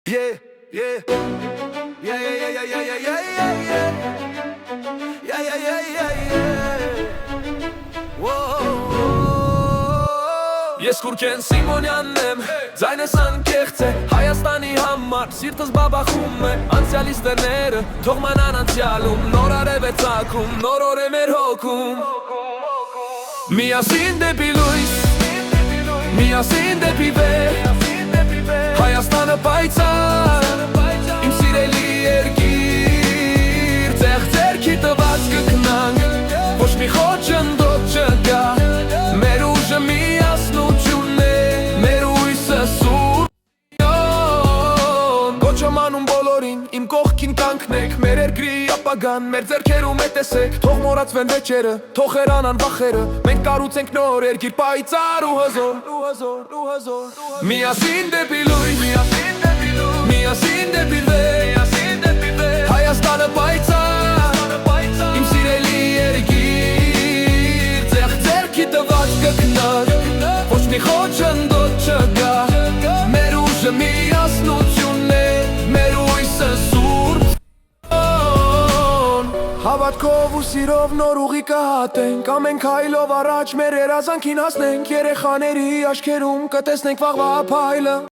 Yeah, yeah, yeah, yeah, yeah, yeah, yeah, yeah, yeah, yeah, yeah, yeah, yeah. Whoa. Ես Քուրքեն Սիմոնյանն եմ, ձայնս անկեղծ է, Հայաստանի համար սիրտս բաբախում է, անցյալից դռները թող մնան անցյալում, նոր արև է ծագում, նոր օր է մեր հոգում։ Միասին դեպի լույս, միասին դեպի վեր, Հայաստանը պայծառ, իմ սիրելի երկիր, ձեռքի տված կգնանք, ոչ մի խոչընդոտ չկա, մեր ուժը միասնությունն է, մեր հույսը սուրբ։ Կոչ եմ անում բոլորին, իմ կողքին կանգնեք, մեր երկրի ապագան, մեր ձեռքերում է տեսեք, թող մոռացվեն վեճերը, թող հեռանան վախերը, մենք կառուցենք նոր երկիր պայծառ ու հզոր։ Միասին դեպի լույս, միասին դեպի վեր, Հայաստանը պայծառ, իմ սիրելի երկիր, ձեռքի տված կգնանք, ոչ մի խոչընդոտ չկա, մեր ուժը միասնությունն է, մեր հույսը սուրբ։ Հավատքով ու սիրով նոր ուղի կհատենք, ամենք հայլով առաջ մեր երազանքին հասնենք, երեխաների աչքերում կտեսնենք վաղվա փայլը։